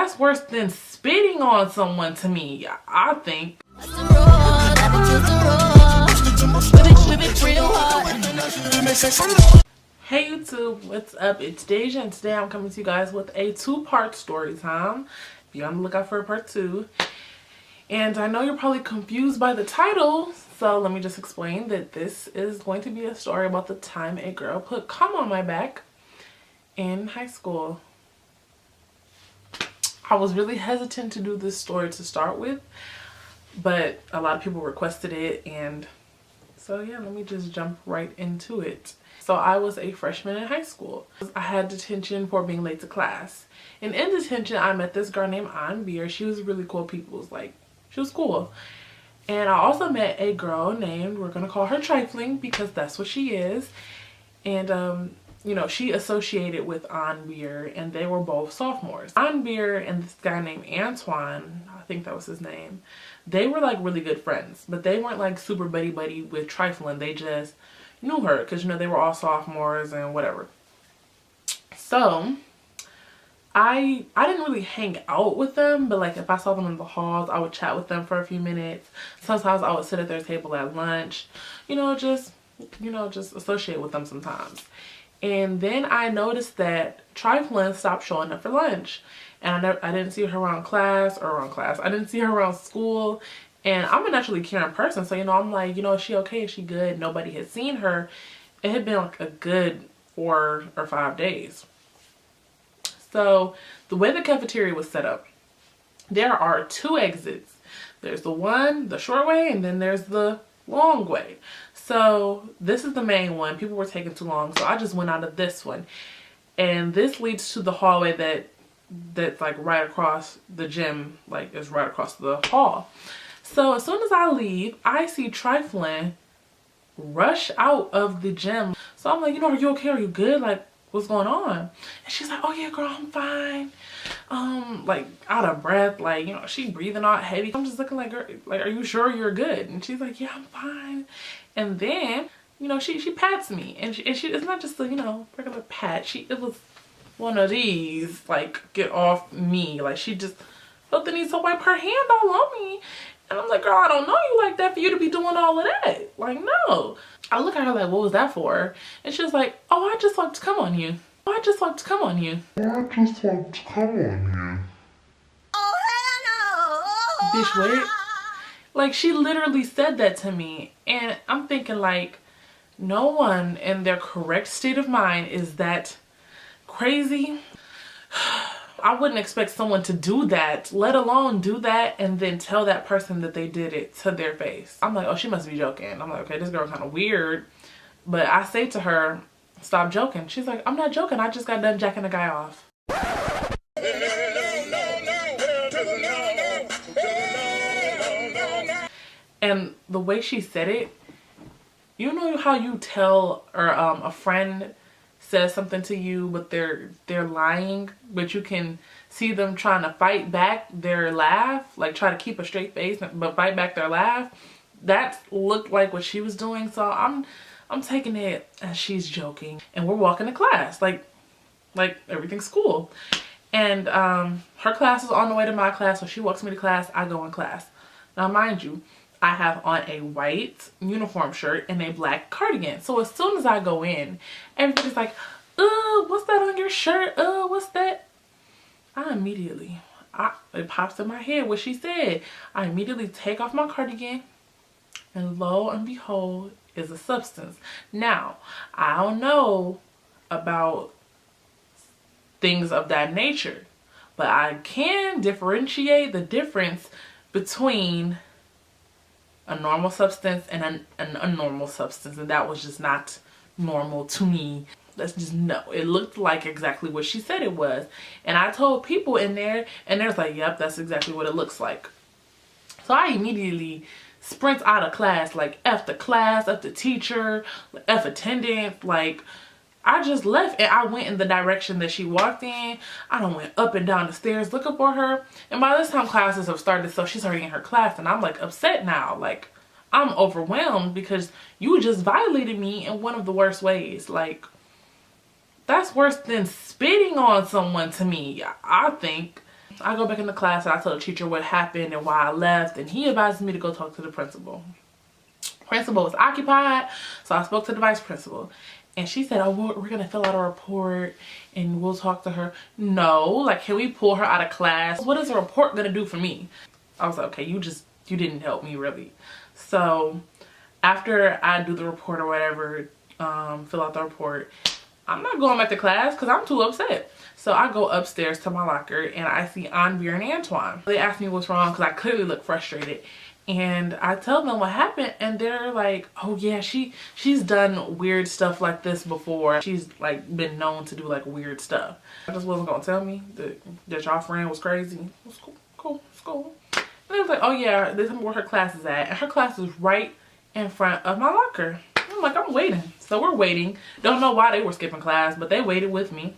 That's worse than spitting on someone to me, I think. Hey YouTube, what's up? It's Deja, and today I'm coming to you guys with a two-part story time. Be on the lookout for a part 2. And I know you're probably confused by the title, so let me just explain that this is going to be a story about the time a girl put cum on my back in high school. I was really hesitant to do this story to start with, but a lot of people requested it, and so yeah, let me just jump right into it. So I was a freshman in high school. I had detention for being late to class. And in detention, I met this girl named Beer. She was really cool. She was cool. And I also met a girl named, we're gonna call her Trifling because that's what she is. And you know, she associated with Beer, and they were both sophomores. Beer and this guy named Antoine, I think that was his name, they were like really good friends, but they weren't like super buddy with Trifling. They just knew her because, you know, they were all sophomores and whatever. So I didn't really hang out with them, but like if I saw them in the halls, I would chat with them for a few minutes. Sometimes I would sit at their table at lunch, just associate with them sometimes. And then I noticed that Trifling stopped showing up for lunch, and I didn't see her around class. I didn't see her around school. And I'm a naturally caring person, so, I'm like, is she okay? Is she good? Nobody had seen her. It had been like a good 4 or 5 days. So the way the cafeteria was set up, there are 2 exits. There's the short way, and then there's the long way. So this is the main one. People were taking too long, so I just went out of this one. And this leads to the hallway that's like right across the gym, like is right across the hall. So as soon as I leave, I see Trifling rush out of the gym. So I'm like, are you okay? Are you good? Like, what's going on? And she's like, oh yeah, girl, I'm fine. Like out of breath, like, she breathing out heavy. I'm just looking like, girl, like, are you sure you're good? And she's like, yeah, I'm fine. And then, she pats me, and she it's not just a, regular pat. It was one of these, like, get off me. Like, she just felt the need to wipe her hand all on me. And I'm like, girl, I don't know you like that for you to be doing all of that. Like, no. I look at her like, what was that for? And she was like, oh, I just like to come on you. I just like to come on you. Oh, hell no. Bitch, what? Like, she literally said that to me. And I'm thinking, like, no one in their correct state of mind is that crazy. I wouldn't expect someone to do that, let alone do that and then tell that person that they did it to their face. I'm like, oh, she must be joking. I'm like, okay, this girl kind of weird. But I say to her, stop joking. She's like, I'm not joking. I just got done jacking a guy off. And the way she said it, you know how you tell, or a friend says something to you but they're lying, but you can see them trying to fight back their laugh, like try to keep a straight face but fight back their laugh. That looked like what she was doing. So I'm taking it as she's joking, and we're walking to class like everything's cool. And her class is on the way to my class, so she walks me to class. I go in class. Now mind you, I have on a white uniform shirt and a black cardigan. So as soon as I go in, everybody's like, what's that on your shirt? What's that? It pops in my head what she said. I immediately take off my cardigan, and lo and behold, is a substance. Now, I don't know about things of that nature, but I can differentiate the difference between a normal substance and an abnormal substance, and that was just not normal to me. That's just no. It looked like exactly what she said it was, and I told people in there, and they're like, yep, that's exactly what it looks like. So I immediately sprint out of class, like F the class, F the teacher, F attendant. Like, I just left and I went in the direction that she walked in. I done went up and down the stairs looking for her. And by this time classes have started, so she's already in her class, and I'm like upset now. Like, I'm overwhelmed because you just violated me in one of the worst ways. Like, that's worse than spitting on someone to me, I think. I go back into class and I tell the teacher what happened and why I left, and he advised me to go talk to the principal. Principal was occupied, so I spoke to the vice principal. And she said, oh, we're going to fill out a report and we'll talk to her. No, like, can we pull her out of class? What is a report going to do for me? I was like, okay, you didn't help me really. So after I do the report or whatever, fill out the report, I'm not going back to class because I'm too upset. So I go upstairs to my locker and I see Anveer and Antoine. They ask me what's wrong because I clearly look frustrated. And I tell them what happened and they're like, oh yeah, she's done weird stuff like this before. She's like been known to do like weird stuff. I just wasn't gonna tell me that y'all friend was crazy. It was cool. And they was like, oh yeah, they told me where her class is at. And her class is right in front of my locker. I'm like, I'm waiting. So we're waiting. Don't know why they were skipping class, but they waited with me.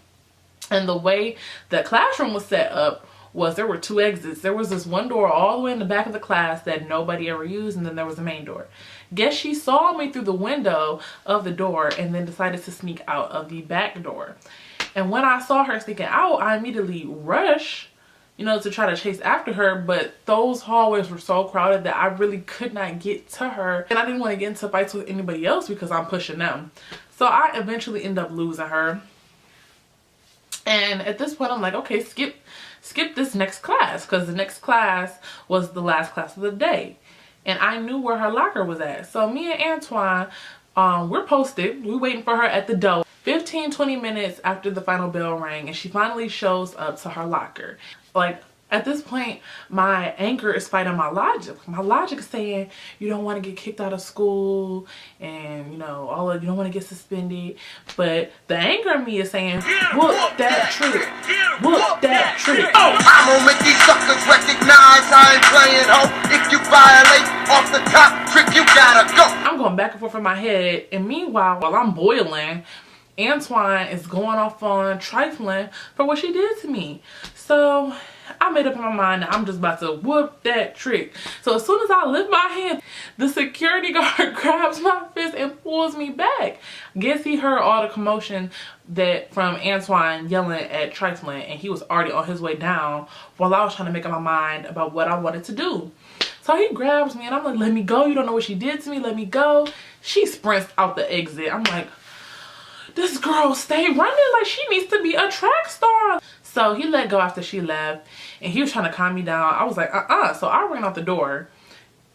And the way the classroom was set up was there were two exits. There was this one door all the way in the back of the class that nobody ever used, and then there was a main door. Guess she saw me through the window of the door and then decided to sneak out of the back door. And when I saw her sneaking out, I immediately rushed, you know, to try to chase after her, but those hallways were so crowded that I really could not get to her. And I didn't want to get into fights with anybody else because I'm pushing them. So I eventually end up losing her. And at this point, I'm like, okay, skip this next class, because the next class was the last class of the day. And I knew where her locker was at. So me and Antoine, we're posted. We're waiting for her at the door. 15-20 minutes after the final bell rang, and she finally shows up to her locker. Like, at this point, my anger is fighting my logic. My logic is saying, you don't want to get kicked out of school and, you know, you don't want to get suspended. But the anger in me is saying, whoop that trick. Whoop that trick. Oh, I'm gonna make these suckers recognize I ain't playing ho. If you violate off the top trick, you gotta go. I'm going back and forth in my head. And meanwhile, while I'm boiling, Antoine is going off on trifling for what she did to me. So I made up in my mind that I'm just about to whoop that trick. So as soon as I lift my hand, the security guard grabs my fist and pulls me back. Guess he heard all the commotion from Antoine yelling at trifling, and he was already on his way down while I was trying to make up my mind about what I wanted to do. So he grabs me and I'm like, let me go. You don't know what she did to me. Let me go. She sprints out the exit. I'm like, this girl stay running like she needs to be a track star. So he let go after she left and he was trying to calm me down. I was like, So I ran out the door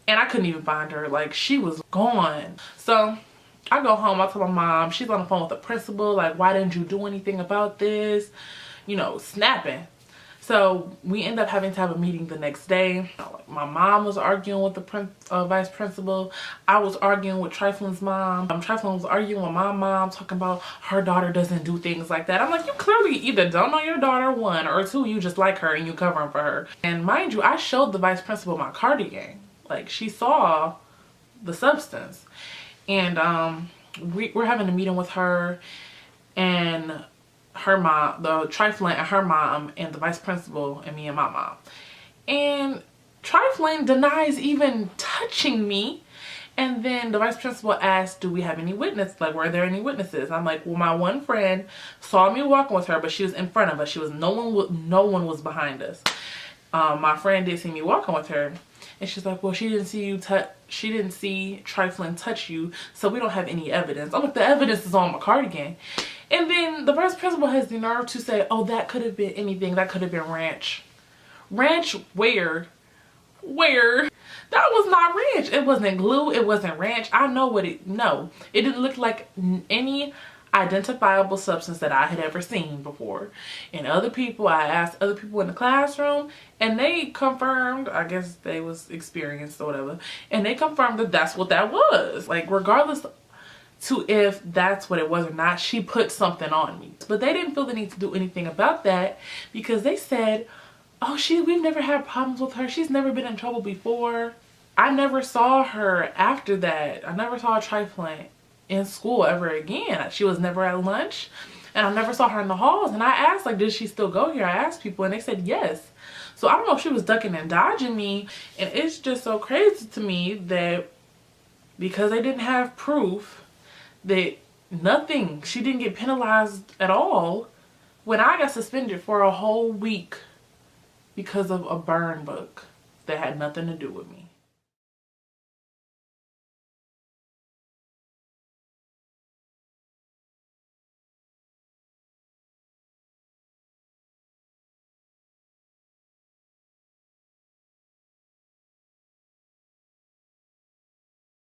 and I couldn't even find her. Like, she was gone. So I go home. I tell my mom. She's on the phone with the principal. Like, why didn't you do anything about this? You know, snapping. So we end up having to have a meeting the next day. Like, my mom was arguing with the vice principal. I was arguing with Trifling's mom. Trifling was arguing with my mom, talking about her daughter doesn't do things like that. I'm like, you clearly either don't know your daughter, one, or two, you just like her and you covering for her. And mind you, I showed the vice principal my cardigan. Like, she saw the substance. And we're having a meeting with her and her mom, the Trifling and her mom, and the vice principal and me and my mom. And Trifling denies even touching me. And then the vice principal asked, do we have any witnesses? Like, were there any witnesses? I'm like, well, my one friend saw me walking with her, but she was in front of us. No one was behind us. My friend did see me walking with her. And she's like, well, she didn't see Trifling touch you, so we don't have any evidence. I'm like, the evidence is on my cardigan. And then the vice principal has the nerve to say, oh, that could have been anything. That could have been ranch. Ranch where? Where? That was not ranch. It wasn't glue. It wasn't ranch. I know what no. It didn't look like any identifiable substance that I had ever seen before. And I asked other people in the classroom, and they confirmed, I guess they was experienced or whatever, and they confirmed that that's what that was. Like, regardless to if that's what it was or not, she put something on me. But they didn't feel the need to do anything about that because they said, oh, we've never had problems with her. She's never been in trouble before. I never saw her after that. I never saw Trifling in school ever again. She was never at lunch, and I never saw her in the halls. And I asked, like, did she still go here? I asked people and they said yes. So I don't know if she was ducking and dodging me. And it's just so crazy to me that because they didn't have proof that she didn't get penalized at all when I got suspended for a whole week because of a burn book that had nothing to do with me.